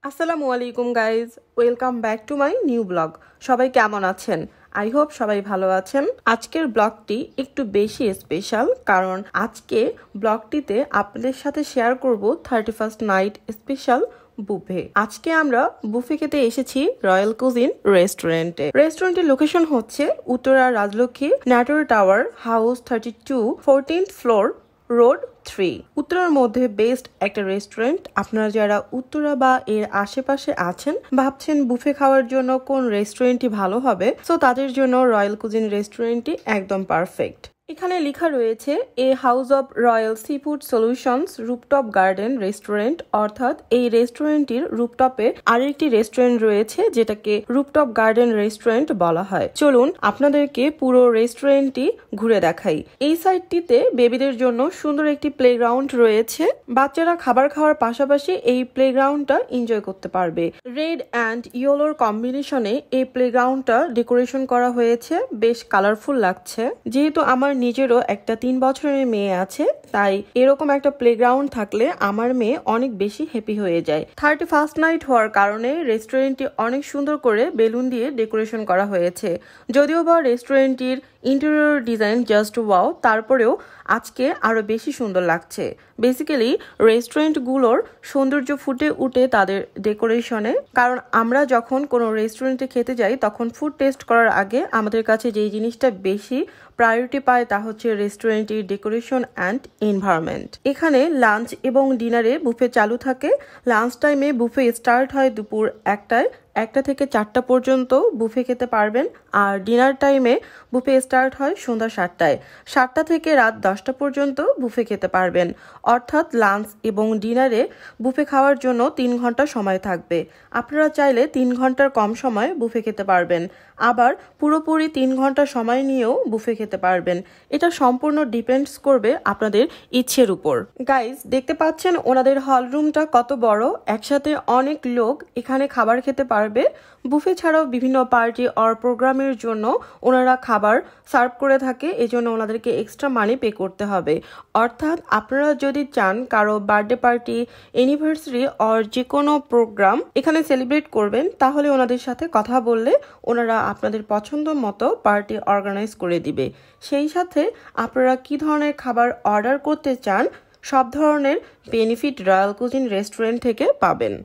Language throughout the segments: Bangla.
আসসালামু আলাইকুম guys, welcome back to my new blog. সবাই কেমন আছেন? আই হোপ সবাই ভালো আছেন। আজকের ব্লগটি একটু বেশি স্পেশাল, কারণ আজকে ব্লগটিতে আপনাদের সাথে শেয়ার করব 31st নাইট স্পেশাল বুফে। আজকে আমরা বুফে খেতে এসেছি রয়্যাল কুজিন রেস্টুরেন্টে। রেস্টুরেন্টের লোকেশন হচ্ছে উত্তরা রাজলক্ষ্মী ন্যাটোর tower, house 32, 14th floor, road 3। উত্তরার মধ্যে বেস্ট একটা রেস্টুরেন্ট। আপনারা যারা উত্তরা বা এর আশেপাশে আছেন, ভাবছেন বুফে খাওয়ার জন্য কোন রেস্টুরেন্টই ভালো হবে, সো তাদের জন্য রয়্যাল কুজিন রেস্টুরেন্টটি একদম পারফেক্ট। এখানে লেখা রয়েছে a house of royal sea food solutions rooftop garden restaurant, অর্থাৎ এই রেস্টুরেন্টটির রুপটপে আরেকটি রেস্টুরেন্ট রয়েছে যেটাকে রুপটপ গার্ডেন রেস্টুরেন্ট বলা হয়। চলুন আপনাদেরকে পুরো রেস্টুরেন্টটি ঘুরে দেখাই। এই সাইডটিতে বেবিদের জন্য সুন্দর একটি প্লেগ্রাউন্ড রয়েছে। বাচ্চারা খাবার খাওয়ার পাশাপাশি এই প্লেগ্রাউন্ডটা এনজয় করতে পারবে। রেড অ্যান্ড ইয়েলোর কম্বিনেশনে এই প্লেগ্রাউন্ডটা ডেকোরেশন করা হয়েছে, বেশ কালারফুল লাগছে। যেহেতু আমার নিজেরও একটা 3 বছরের মেয়ে আছে, তাই এরকম একটা প্লেগ্রাউন্ড থাকলে আমার মেয়ে অনেক বেশি হ্যাপি হয়ে যায়। 31st নাইট হওয়ার কারণে রেস্টুরেন্টটি অনেক সুন্দর করে বেলুন দিয়ে ডেকোরেশন করা হয়েছে। যদিও বা রেস্টুরেন্টটির ইন্টেরিয়র ডিজাইন জাস্ট ওয়াও, তারপরেও আজকে আরো বেশি সুন্দর লাগছে। বেসিক্যালি রেস্টুরেন্টগুলোর সৌন্দর্য ফুটে উঠে তাদের ডেকোরেশনে। কারণ আমরা যখন কোনো রেস্টুরেন্টে খেতে যাই, তখন ফুড টেস্ট করার আগে আমাদের কাছে যেই জিনিসটা বেশি প্রায়োরিটি পায় তা হচ্ছে রেস্টুরেন্টের ডেকোরেশন অ্যান্ড এনভায়রনমেন্ট। এখানে লাঞ্চ এবং ডিনারে বুফে চালু থাকে। লাঞ্চ টাইমে বুফে স্টার্ট হয় দুপুর 1টা থেকে 4টা পর্যন্ত বুফে খেতে পারবেন। আর ডিনার টাইমে বুফে স্টার্ট হয় সন্ধ্যা 7টায়। 7টা থেকে রাত 10টা পর্যন্ত বুফে খেতে পারবেন। অর্থাৎ লাঞ্চ এবং ডিনারে বুফে খাওয়ার জন্য 3 ঘন্টা সময় থাকবে। আপনারা চাইলে 3 ঘন্টার কম সময় বুফে খেতে পারবেন, আবার পুরোপুরি 3 ঘন্টা সময় নিয়েও বুফে খেতে পারবেন। এটা সম্পূর্ণ ডিপেন্ডস করবে আপনাদের ইচ্ছের উপর। গাইজ, দেখতে পাচ্ছেন ওনাদের হল রুমটা কত বড়। একসাথে অনেক লোক এখানে খাবার খেতে পারবে। বুফে ছাড়াও বিভিন্ন পার্টি অর প্রোগ্রামের জন্য ওনারা খাবার সার্ভ করে থাকে, এজন্য ওনাদেরকে এক্সট্রা মানি পে করতে হবে। অর্থাৎ আপনারা যদি চান কারো বার্থডে পার্টি, অ্যানিভার্সারি অর যে কোনো প্রোগ্রাম এখানে সেলিব্রেট করবেন, তাহলে ওনাদের সাথে কথা বললে ওনারা আপনাদের পছন্দ মতো পার্টি অর্গানাইজ করে দিবে। সেই সাথে আপনারা কি ধরনের খাবার অর্ডার করতে চান, সব ধরনের বেনিফিট রয়্যাল কুজিন রেস্টুরেন্ট থেকে পাবেন।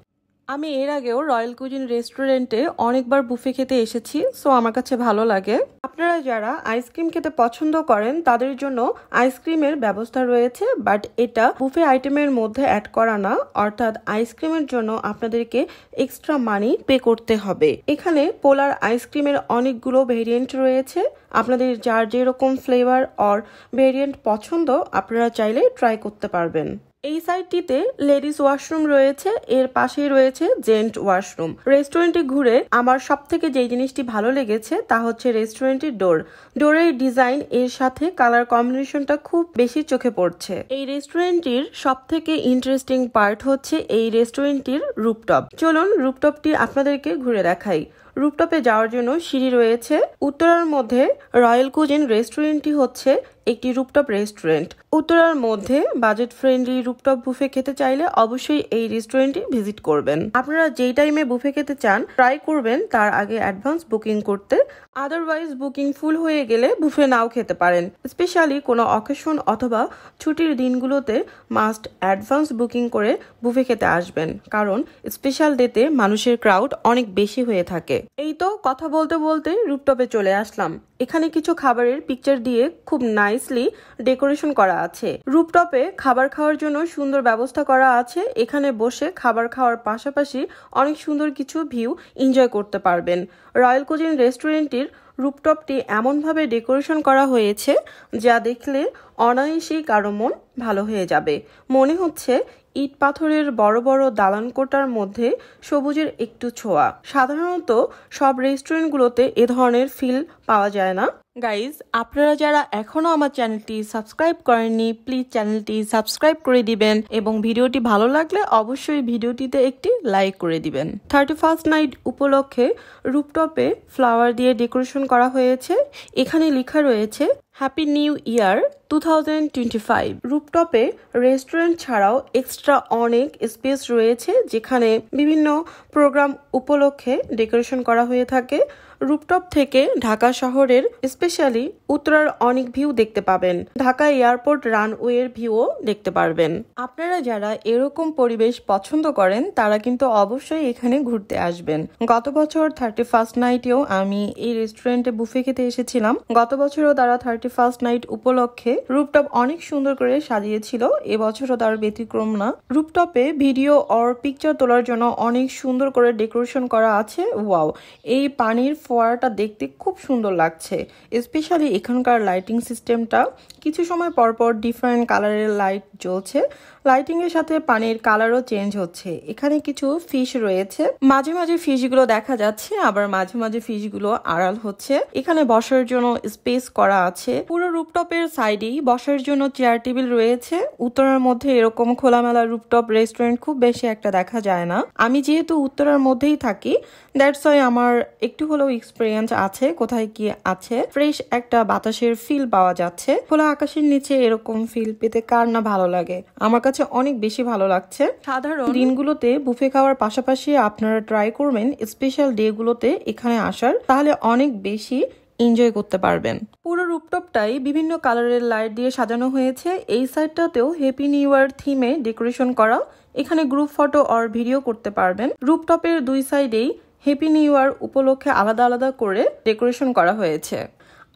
আমি এর আগেও রয়্যাল কুজিন রেস্টুরেন্টে অনেকবার বুফে খেতে এসেছি, সো আমার কাছে ভালো লাগে। আপনারা যারা আইসক্রিম খেতে পছন্দ করেন তাদের জন্য আইসক্রিমের ব্যবস্থা রয়েছে, বাট এটা বুফে আইটেমের মধ্যে অ্যাড করা না। অর্থাৎ আইসক্রিমের জন্য আপনাদেরকে এক্সট্রা মানি পে করতে হবে। এখানে পোলার আইসক্রিমের অনেকগুলো ভেরিয়েন্ট রয়েছে। আপনাদের যার যেরকম ফ্লেভার অর ভেরিয়েন্ট পছন্দ, আপনারা চাইলে ট্রাই করতে পারবেন। এই সাইডটিতে লেডিস ওয়াশরুম রয়েছে, এর পাশেই রয়েছে জেন্ট ওয়াশরুম। রেস্টুরেন্টে ঘুরে আমার সব থেকে যেই জিনিসটি ভালো লেগেছে তা হচ্ছে রেস্টুরেন্টের ডোরের ডিজাইন এর সাথে কালার কম্বিনেশনটা খুব বেশি চোখে পড়ছে। এই রেস্টুরেন্টটির সব থেকে ইন্টারেস্টিং পার্ট হচ্ছে এই রেস্টুরেন্টটির রুপটপ। চলুন রুপটপটি আপনাদেরকে ঘুরে দেখাই। রুপটপে যাওয়ার জন্য সিঁড়ি রয়েছে। উত্তরার মধ্যে রয়্যাল কুজিন রেস্টুরেন্টটি হচ্ছে একটি রুপটপ রেস্টুরেন্ট। উত্তরার মধ্যে বাজেট ফ্রেন্ডলি রুপটপ বুফে খেতে চাইলে অবশ্যই এই রেস্টুরেন্টটি ভিজিট করবেন। আপনারা যেই টাইমে বুফে খেতে চান ট্রাই করবেন তার আগে অ্যাডভান্স বুকিং করতে। আদারওয়াইজ বুকিং ফুল হয়ে গেলে বুফে নাও খেতে পারেন। স্পেশালি কোনো অকেশন অথবা ছুটির দিনগুলোতে মাস্ট অ্যাডভান্স বুকিং করে বুফে খেতে আসবেন, কারণ স্পেশাল ডেতে মানুষের ক্রাউড অনেক বেশি হয়ে থাকে। এই তো কথা বলতে বলতে রুপটপে চলে আসলাম। এখানে কিছু খাবারের পিকচার দিয়ে খুব নাইসলি ডেকোরেশন করা আছে। রুপটপে খাবার খাওয়ার জন্য সুন্দর ব্যবস্থা করা আছে। এখানে বসে খাবার খাওয়ার পাশাপাশি অনেক সুন্দর কিছু ভিউ এনজয় করতে পারবেন। রয়্যাল কুজিন রেস্টুরেন্টটির রুপটপটি এমনভাবে ডেকোরেশন করা হয়েছে যা দেখলে অনায়াসেই কারো মন ভালো হয়ে যাবে। মনে হচ্ছে ইট পাথরের বড় বড় দালান কোটার মধ্যে সবুজের একটু ছোঁয়া। সাধারণত সব রেস্টুরেন্টগুলোতে এ ধরনের ফিল পাওয়া যায় না। গাইজ, আপনারা যারা এখনো আমার চ্যানেলটি সাবস্ক্রাইব করেননি, প্লিজ চ্যানেলটি সাবস্ক্রাইব করে দিবেন এবং ভিডিওটি ভালো লাগলে অবশ্যই ভিডিওটিতে একটি লাইক করে দিবেন। 31st নাইট উপলক্ষে রুফটপে ফ্লাওয়ার দিয়ে ডেকোরেশন করা হয়েছে। এখানে লেখা রয়েছে হ্যাপি নিউ ইয়ার 2025। রুফটপে রেস্টুরেন্ট ছাড়াও এক্সট্রা অনেক স্পেস রয়েছে যেখানে বিভিন্ন প্রোগ্রাম উপলক্ষে ডেকোরেশন করা হয়ে থাকে। রুফটপ থেকে ঢাকা শহরের স্পেশালি উত্তরার অনেক ভিউ দেখতে পাবেন। ঢাকা এয়ারপোর্ট রানওয়ের ভিউও দেখতে পারবেন। আপনারা যারা এরকম পরিবেশ পছন্দ করেন তারা কিন্তু অবশ্যই এখানে ঘুরতে আসবেন। গত বছর 31st নাইটেও আমি এই রেস্টুরেন্টে বুফে খেতে এসেছিলাম। গত বছরও তারা 31st নাইট উপলক্ষে রুফটপ অনেক সুন্দর করে সাজিয়েছিল। এবছরও তার ব্যতিক্রম না। রুফটপে ভিডিও অর পিকচার তোলার জন্য অনেক সুন্দর করে ডেকোরেশন করা আছে। ওয়াও, এই পানির ফোয়ারাটা দেখতে খুব সুন্দর লাগছে। স্পেশালি এখানকার লাইটিং সিস্টেমটা, কিছু সময় পরপর ডিফারেন্ট কালারের লাইট জ্বলছে। লাইটিং এর সাথে পানির কালারও চেঞ্জ হচ্ছে। এখানে কিছু ফিশ রয়েছে, মাঝে মাঝে ফিশগুলো দেখা যাচ্ছে, আবার মাঝে মাঝে ফিশগুলো আড়াল হচ্ছে। এখানে বসার জন্য স্পেস করা আছে। পুরো রুফটপের সাইডেই বসার জন্য চেয়ার টেবিল রয়েছে। উত্তরার মধ্যে এরকম খোলামেলা রুফটপ রেস্টুরেন্ট খুব বেশি একটা দেখা যায় না। আমি যেহেতু উত্তরার মধ্যেই থাকি, দ্যাটস ওয়াই আমার একটু হলেও এক্সপিরিয়েন্স আছে কোথায় কি আছে। ফ্রেশ একটা বাতাসের ফিল পাওয়া যাচ্ছে। খোলা আকাশের নিচে এরকম ফিল পেতে কার না ভালো লাগে। আমার কাছে অনেক বেশি ভালো লাগছে। সাধারণ দিনগুলোতে বুফে খাওয়ার পাশাপাশি আপনারা ট্রাই করবেন স্পেশাল ডে গুলোতে এখানে আসার, তাহলে অনেক বেশি এনজয় করতে পারবেন। পুরো রুফটপটাই বিভিন্ন কালারের লাইট দিয়ে সাজানো হয়েছে। এই সাইডটাতেও হ্যাপি নিউ ইয়ার থিমে ডেকোরেশন করা। এখানে গ্রুপ ফটো আর ভিডিও করতে পারবেন। রুফটপের দুই সাইডেই হ্যাপি নিউ ইয়ার উপলক্ষে আলাদা আলাদা করে ডেকোরেশন করা হয়েছে।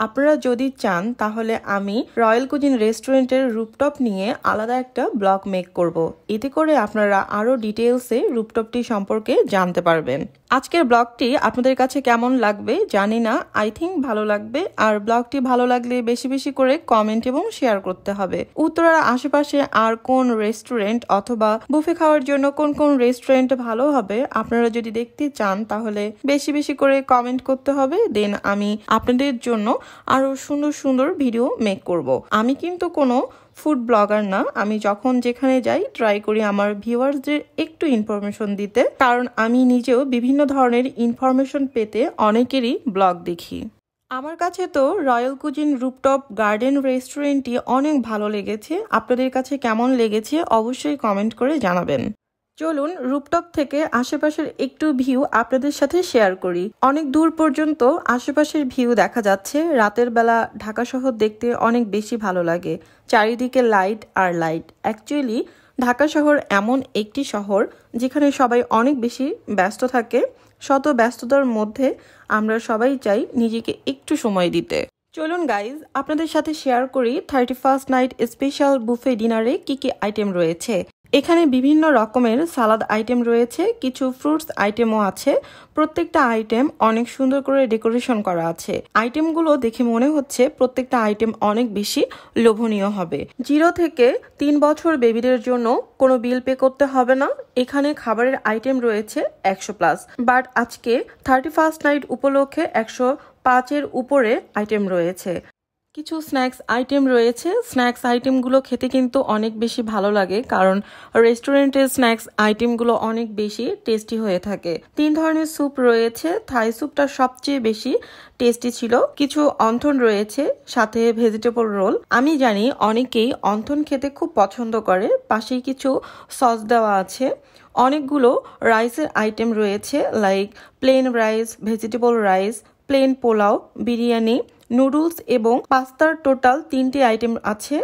আপনারা যদি চান তাহলে আমি রয়্যাল কুজিন রেস্টুরেন্টের রুফটপ নিয়ে আলাদা একটা ব্লগ মেক করব। এতে করে আপনারা আরো ডিটেইলসে রুফটপটি সম্পর্কে জানতে পারবেন। আজকের ব্লগটি আপনাদের কাছে কেমন লাগবে জানি না, আই থিঙ্ক ভালো লাগবে। আর ব্লগটি ভালো লাগলে বেশি বেশি করে কমেন্ট এবং শেয়ার করতে হবে। উত্তরার আশেপাশে আর কোন রেস্টুরেন্ট অথবা বুফে খাওয়ার জন্য কোন কোন রেস্টুরেন্ট ভালো হবে আপনারা যদি দেখতে চান তাহলে বেশি বেশি করে কমেন্ট করতে হবে। দেন আমি আপনাদের জন্য আরো সুন্দর সুন্দর ভিডিও মেক করব। আমি কিন্তু কোনো ফুড ব্লগার না। আমি যখন যেখানে যাই ট্রাই করি আমার ভিউয়ার্সদের একটু ইনফরমেশন দিতে, কারণ আমি নিজেও বিভিন্ন ধরনের ইনফরমেশন পেতে অনেকেরই ব্লগ দেখি। আমার কাছে তো রয়্যাল কুজিন রুফটপ গার্ডেন রেস্টুরেন্টটি অনেক ভালো লেগেছে। আপনাদের কাছে কেমন লেগেছে অবশ্যই কমেন্ট করে জানাবেন। চলুন রুফটপ থেকে আশেপাশের একটু ভিউ আপনাদের সাথে শেয়ার করি। অনেক দূর পর্যন্ত আশেপাশের ভিউ দেখা যাচ্ছে। রাতের বেলা ঢাকা শহর দেখতে অনেক বেশি ভালো লাগে। চারিদিকে লাইট আর লাইট। অ্যাকচুয়ালি ঢাকা শহর এমন একটি শহর যেখানে সবাই অনেক বেশি ব্যস্ত থাকে। শত ব্যস্ততার মধ্যে আমরা সবাই চাই নিজেকে একটু সময় দিতে। চলুন গাইজ আপনাদের সাথে শেয়ার করি 31st নাইট স্পেশাল বুফে ডিনারে কি কি আইটেম রয়েছে। এখানে বিভিন্ন রকমের সালাদ আইটেম রয়েছে, কিছু ফ্রুটস আইটেমও আছে। প্রত্যেকটা আইটেম অনেক সুন্দর করে ডেকোরেশন করা আছে। আইটেমগুলো দেখে মনে হচ্ছে প্রত্যেকটা আইটেম অনেক বেশি লোভনীয় হবে। 0 থেকে 3 বছর বেবিদের জন্য কোনো বিল পে করতে হবে না। এখানে খাবারের আইটেম রয়েছে 100+, বাট আজকে 31st নাইট উপলক্ষে 105-এর উপরে আইটেম রয়েছে। কিছু স্ন্যাক্স আইটেম রয়েছে। স্ন্যাক্স আইটেমগুলো খেতে কিন্তু অনেক বেশি ভালো লাগে, কারণ রেস্টুরেন্টের স্ন্যাক্স আইটেমগুলো অনেক বেশি টেস্টি হয়ে থাকে। 3 ধরনের স্যুপ রয়েছে। থাই স্যুপটা সবচেয়ে বেশি টেস্টি ছিল। কিছু অন্থন রয়েছে, সাথে ভেজিটেবল রোল। আমি জানি অনেকেই অন্থন খেতে খুব পছন্দ করে। পাশেই কিছু সস দেওয়া আছে। অনেকগুলো রাইসের আইটেম রয়েছে, like plain rice, vegetable rice, plain pulao, biryani, noodles এবং পাস্তার টোটাল 3টি আইটেম আছে।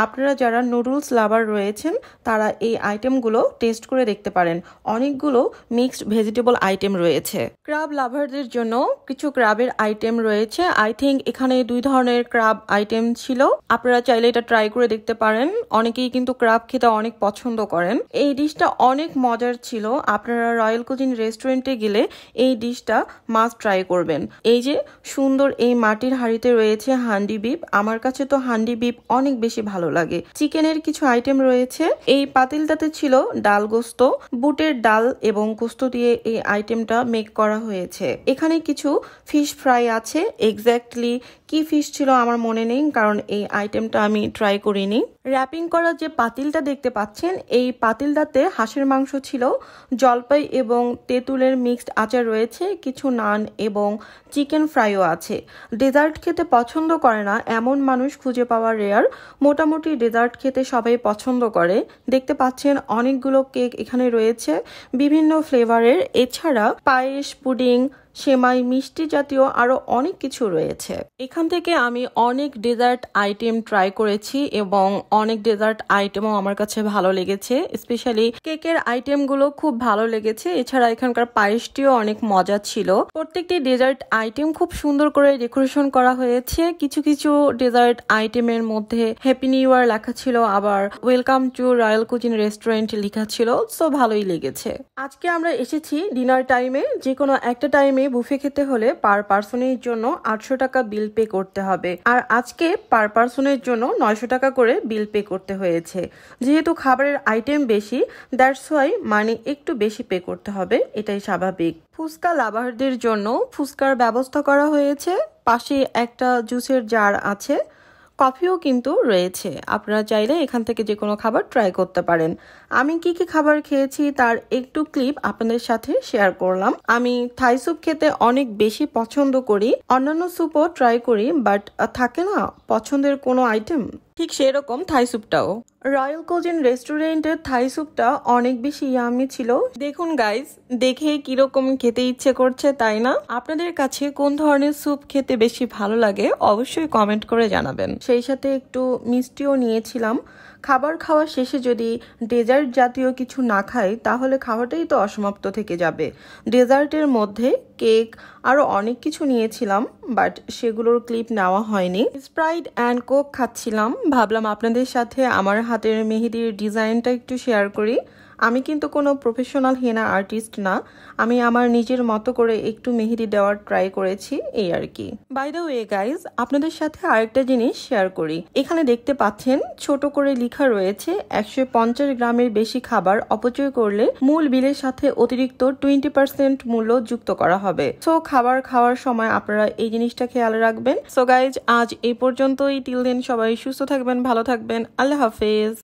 আপনারা যারা নুডলস লাভার রয়েছেন তারা এই আইটেমগুলো টেস্ট করে দেখতে পারেন। অনেকগুলো মিক্সড ভেজিটেবল আইটেম রয়েছে। ক্রাব লাভারদের জন্য কিছু ক্রাবের আইটেম রয়েছে। আই থিঙ্ক এখানে 2 ধরনের ক্রাব আইটেম ছিল। আপনারা চাইলে এটা ট্রাই করে দেখতে পারেন। অনেকেই কিন্তু ক্রাব খেতে অনেক পছন্দ করেন। এই ডিশটা অনেক মজার ছিল। আপনারা রয়্যাল কুজিন রেস্টুরেন্টে গেলে এই ডিশটা মাস্ট ট্রাই করবেন। এই যে সুন্দর এই মাটির হাঁড়িতে রয়েছে হান্ডি বিফ। আমার কাছে তো হান্ডি বিফ অনেক বেশি ভালো লাগে। চিকেনের কিছু আইটেম রয়েছে। এই পাতিলটাতে ছিল ডাল গোস্ত, বুটের ডাল এবং গোস্ত দিয়ে এই আইটেমটা মেক করা হয়েছে। এখানে কিছু ফিশ ফ্রাই আছে। এক্স্যাক্টলি কি ফিশ ছিল আমার মনে নেই, কারণ এই আইটেমটা আমি ট্রাই করিনি। র্যাপিং করা যে পাতিলটা দেখতে পাচ্ছেন, এই পাতিলটাতে হাঁসের মাংস ছিল, জলপাই এবং তেঁতুলের মিক্সড আচার রয়েছে, কিছু নান এবং চিকেন ফ্রাইও আছে। ডেজার্ট খেতে পছন্দ করে না এমন মানুষ খুঁজে পাওয়া রেয়ার। মোটামুটি ডেজার্ট খেতে সবাই পছন্দ করে। দেখতে পাচ্ছেন অনেকগুলো কেক এখানে রয়েছে বিভিন্ন ফ্লেভারের। এছাড়া পায়েস, পুডিং, সেমাই, মিষ্টি জাতীয় আরো অনেক কিছু রয়েছে। এখান থেকে আমি অনেক ডেজার্ট আইটেম ট্রাই করেছি এবং অনেক ডেজার্ট আইটেমও আমার কাছে ভালো লেগেছে। স্পেশালি কেকের আইটেমগুলো খুব ভালো লেগেছে। এছাড়া এখানকার পায়েসটিও অনেক মজা ছিল। প্রত্যেকটি ডেজার্ট আইটেম খুব সুন্দর করে ডেকোরেশন করা হয়েছে। কিছু কিছু ডেজার্ট আইটেমের মধ্যে হ্যাপি নিউ ইয়ার লেখা ছিল, আবার welcome to royal cuisine restaurant লেখা ছিল। সো ভালোই লেগেছে। আজকে আমরা এসেছি ডিনার টাইমে। যে কোনো একটা টাইমে বুফে খেতে হলে পার পার্সনের জন্য 800 টাকা বিল পে করতে হবে, আর আজকে পার পার্সনের জন্য 900 টাকা করে বিল পে করতে হয়েছে। যেহেতু খাবারের আইটেম বেশি, দ্যাটস ওয়াই মানি একটু বেশি পে করতে হবে, এটাই স্বাভাবিক। ফুচকা লাভারদের জন্য ফুচকার ব্যবস্থা করা হয়েছে। পাশে একটা জুসের জার আছে, কফিও কিন্তু রয়েছে। আপনারা চাইলে এখান থেকে যে কোনো খাবার ট্রাই করতে পারেন। আমি কি কি খাবার খেয়েছি তার একটু ক্লিপ আপনাদের সাথে শেয়ার করলাম। আমি থাই স্যুপ খেতে অনেক বেশি পছন্দ করি, অন্যান্য স্যুপও ট্রাই করি, বাট থাকে না পছন্দের কোনো আইটেম, ঠিক সেরকম থাই স্যুপটাও। রয়্যাল কুজিন রেস্টুরেন্টের থাই স্যুপটা অনেক বেশি ইয়ামি ছিল। দেখুন গাইস, দেখে কিরকম খেতে ইচ্ছে করছে, তাই না? আপনাদের কাছে কোন ধরনের স্যুপ খেতে বেশি ভালো লাগে অবশ্যই কমেন্ট করে জানাবেন। সেই সাথে একটু মিষ্টিও নিয়েছিলাম। খাবার খাওয়া শেষে যদি ডেজার্ট জাতীয় কিছু না খাই তাহলে খাওয়াটাই তো অসমাপ্ত থেকে যাবে। ডেজার্টের মধ্যে কেক আরো অনেক কিছু নিয়েছিলাম, বাট সেগুলোর ক্লিপ নেওয়া হয়নি। স্প্রাইট অ্যান্ড কোক খাচ্ছিলাম, ভাবলাম আপনাদের সাথে আমার হাতের মেহেদির ডিজাইনটা একটু শেয়ার করি। আমি কিন্তু কোনো প্রফেশনাল হেনা আর্টিস্ট না, আমি আমার নিজের মতো করে একটু মেহেদি দেওয়ার ট্রাই করেছি, এই আর কি। বাই দ্য ওয়ে গাইজ, আপনাদের সাথে আরেকটা জিনিস শেয়ার করি। এখানে দেখতে পাচ্ছেন ছোট করে লেখা রয়েছে 150 গ্রামের বেশি খাবার অপচয় করলে মূল বিলের সাথে অতিরিক্ত 20% মূল্য যুক্ত করা হবে। সো খাবার খাওয়ার সময় আপনারা এই জিনিসটা খেয়াল রাখবেন। সো গাইজ, আজ এই পর্যন্তই। টিল দেন সবাই সুস্থ থাকবেন, ভালো থাকবেন। আল্লাহ হাফেজ।